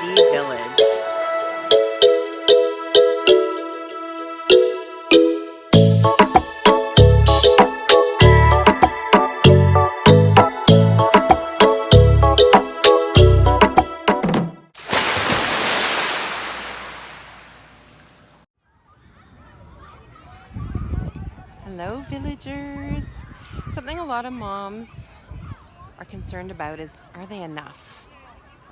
ADHD Village. Hello, villagers. Something a lot of moms are concerned about is, are they enough?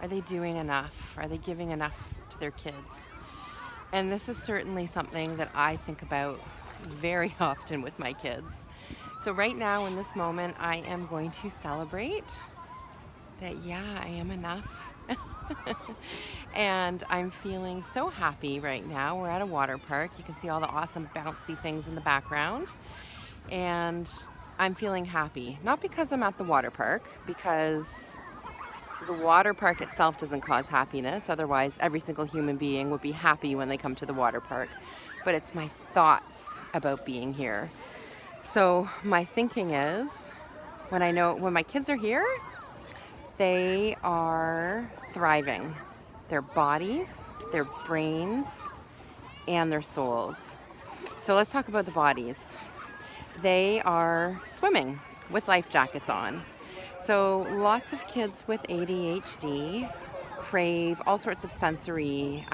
Are they doing enough? Are they giving enough to their kids? And this is certainly something that I think about very often with my kids. So right now in this moment, I am going to celebrate that, yeah, I am enough. And I'm feeling so happy right now. We're at a water park. You can see all the awesome bouncy things in the background. And I'm feeling happy, not because I'm at the water park, because the water park itself doesn't cause happiness. Otherwise, every single human being would be happy when they come to the water park. But it's my thoughts about being here. So my thinking is, when my kids are here, they are thriving. Their bodies, their brains, and their souls. So let's talk about the bodies. They are swimming with life jackets on. So lots of kids with ADHD crave all sorts of sensory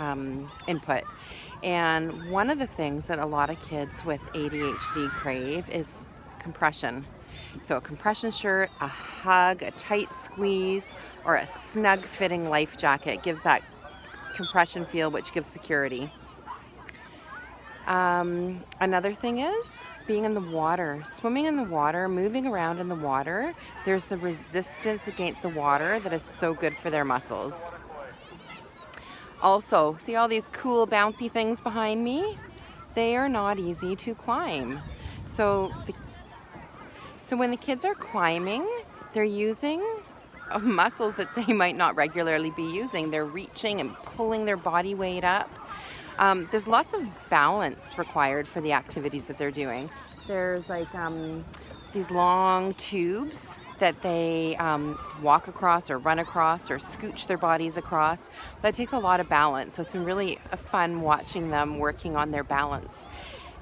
input. And one of the things that a lot of kids with ADHD crave is compression. So a compression shirt, a hug, a tight squeeze, or a snug fitting life jacket gives that compression feel, which gives security. Another thing is being in the water, swimming in the water, moving around in the water. There's the resistance against the water that is so good for their muscles. Also, see all these cool bouncy things behind me? They are not easy to climb. So when the kids are climbing, they're using muscles that they might not regularly be using. They're reaching and pulling their body weight up. There's lots of balance required for the activities that they're doing. There's like these long tubes that they walk across or run across or scooch their bodies across. That takes a lot of balance. So it's been really fun watching them working on their balance.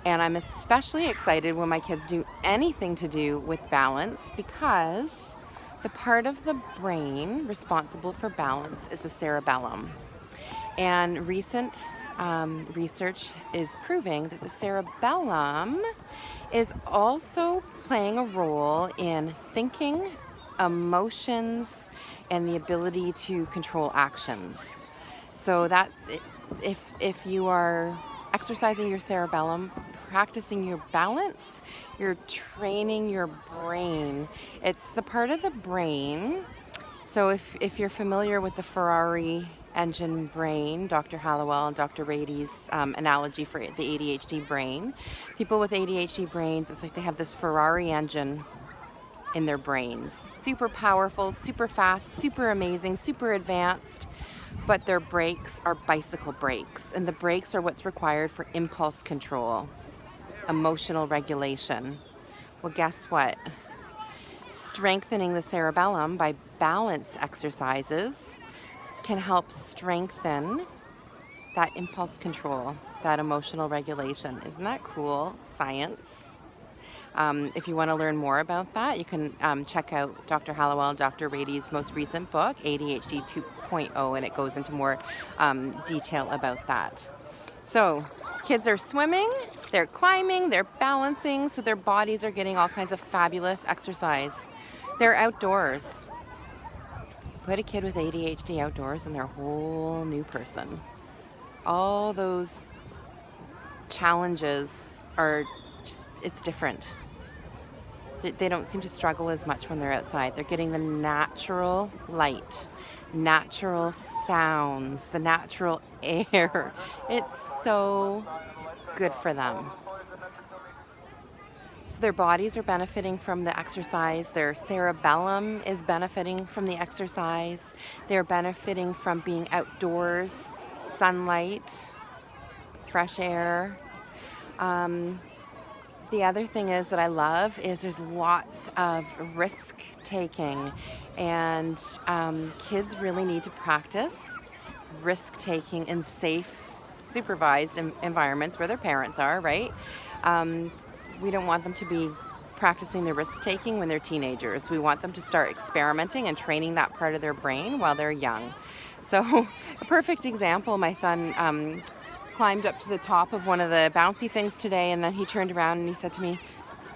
And I'm especially excited when my kids do anything to do with balance, because the part of the brain responsible for balance is the cerebellum. And recent research is proving that the cerebellum is also playing a role in thinking, emotions, and the ability to control actions. So that if you are exercising your cerebellum, practicing your balance, you're training your brain. It's the part of the brain. So if you're familiar with the Ferrari engine brain, Dr. Hallowell and Dr. Rady's analogy for the ADHD brain, people with ADHD brains, it's like they have this Ferrari engine in their brains. Super powerful, super fast, super amazing, super advanced, but their brakes are bicycle brakes. And the brakes are what's required for impulse control, emotional regulation. Well, guess what? Strengthening the cerebellum by balance exercises can help strengthen that impulse control, that emotional regulation. Isn't that cool? Science. If you want to learn more about that, you can check out Dr. Hallowell and Dr. Rady's most recent book, ADHD 2.0, and it goes into more detail about that. So kids are swimming, they're climbing, they're balancing, so their bodies are getting all kinds of fabulous exercise. They're outdoors. Put a kid with ADHD outdoors and they're a whole new person. All those challenges are just, it's different. They don't seem to struggle as much when they're outside. They're getting the natural light, natural sounds, the natural air. It's so good for them. So their bodies are benefiting from the exercise. Their cerebellum is benefiting from the exercise. They're benefiting from being outdoors, sunlight, fresh air. The other thing is that I love is there's lots of risk taking, and kids really need to practice risk-taking in safe, supervised environments where their parents are, right? Um, we don't want them to be practicing their risk-taking when they're teenagers. We want them to start experimenting and training that part of their brain while they're young. So a perfect example, my son climbed up to the top of one of the bouncy things today, and then he turned around and he said to me,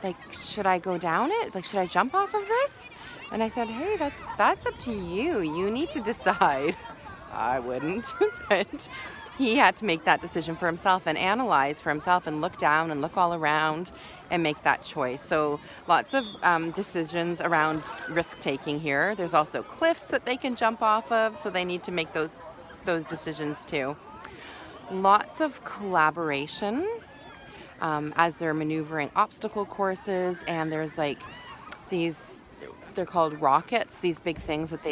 like, should I go down it? Like, should I jump off of this? And I said, hey, that's up to you. You need to decide. I wouldn't, but he had to make that decision for himself and analyze for himself and look down and look all around and make that choice. So lots of decisions around risk-taking here. There's also cliffs that they can jump off of, so they need to make those decisions too. Lots of collaboration as they're maneuvering obstacle courses, and there's like these, they're called rockets, these big things that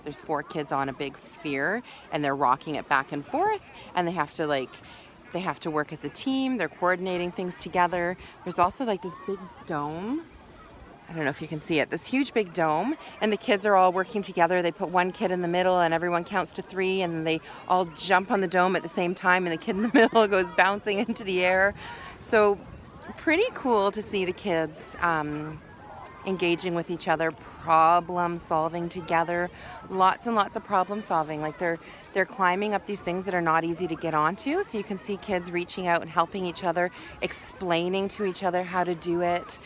there's 4 kids on a big sphere and they're rocking it back and forth, and they have to work as a team. They're coordinating things together. There's also like this big dome. I don't know if you can see it, this huge big dome, and the kids are all working together. They put one kid in the middle and everyone counts to 3, and then they all jump on the dome at the same time, and the kid in the middle goes bouncing into the air. So pretty cool to see the kids engaging with each other, problem solving together, lots and lots of problem solving. Like they're climbing up these things that are not easy to get onto, so you can see kids reaching out and helping each other, explaining to each other how to do it.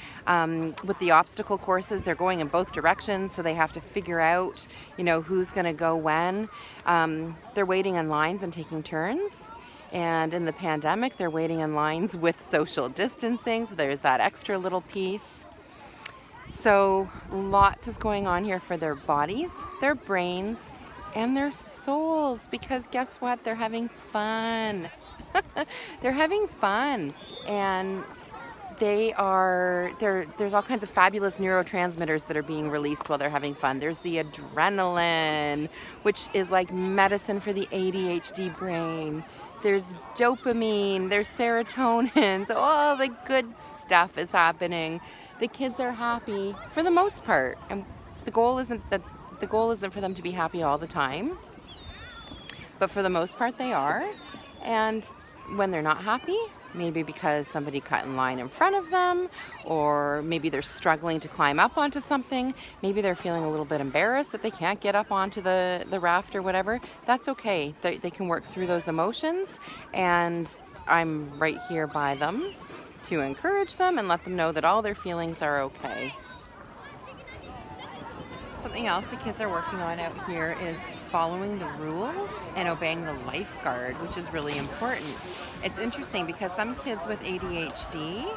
With the obstacle courses, they're going in both directions, so they have to figure out, who's going to go when. They're waiting in lines and taking turns. And in the pandemic, they're waiting in lines with social distancing, so there's that extra little piece. So lots is going on here for their bodies, their brains, and their souls, because guess what? They're having fun. They're having fun, and there's all kinds of fabulous neurotransmitters that are being released while they're having fun. There's the adrenaline, which is like medicine for the ADHD brain. There's dopamine, there's serotonin, so all the good stuff is happening. The kids are happy for the most part, and the goal isn't for them to be happy all the time, but for the most part they are. And when they're not happy, maybe because somebody cut in line in front of them, or maybe they're struggling to climb up onto something, maybe they're feeling a little bit embarrassed that they can't get up onto the raft or whatever, that's okay. They can work through those emotions, and I'm right here by them to encourage them and let them know that all their feelings are okay. Something else the kids are working on out here is following the rules and obeying the lifeguard, which is really important. It's interesting because some kids with ADHD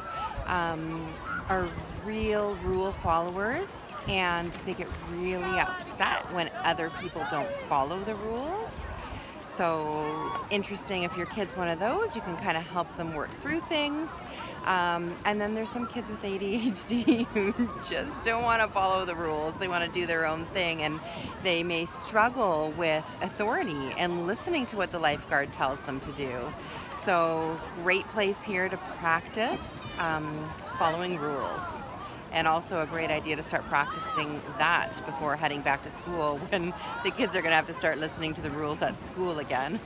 are real rule followers, and they get really upset when other people don't follow the rules. So interesting, if your kid's one of those, you can kind of help them work through things. And then there's some kids with ADHD who just don't want to follow the rules. They want to do their own thing, and they may struggle with authority and listening to what the lifeguard tells them to do. So great place here to practice following rules. And also a great idea to start practicing that before heading back to school, when the kids are going to have to start listening to the rules at school again.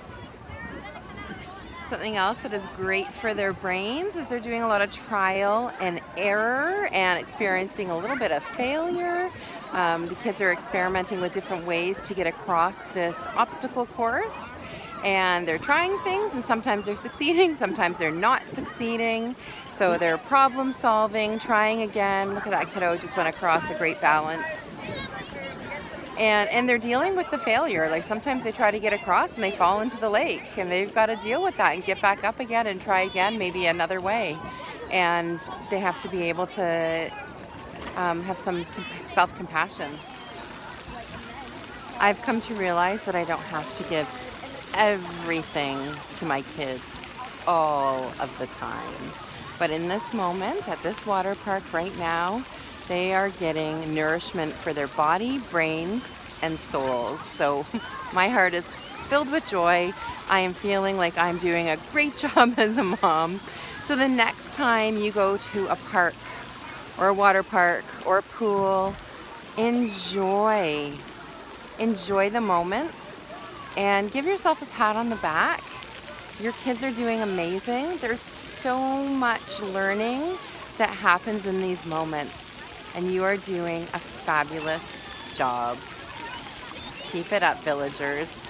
Something else that is great for their brains is they're doing a lot of trial and error and experiencing a little bit of failure. The kids are experimenting with different ways to get across this obstacle course. And they're trying things, and sometimes they're succeeding, sometimes they're not succeeding. So they're problem solving, trying again. Look at that kiddo just went across the great balance. And they're dealing with the failure. Like sometimes they try to get across and they fall into the lake, and they've got to deal with that and get back up again and try again, maybe another way. And they have to be able to have some self-compassion. I've come to realize that I don't have to give everything to my kids all of the time. But in this moment, at this water park right now, they are getting nourishment for their body, brains, and souls. So my heart is filled with joy. I am feeling like I'm doing a great job as a mom. So the next time you go to a park or a water park or a pool, enjoy the moments. and give yourself a pat on the back. Your kids are doing amazing. There's so much learning that happens in these moments, and you are doing a fabulous job. Keep it up, villagers.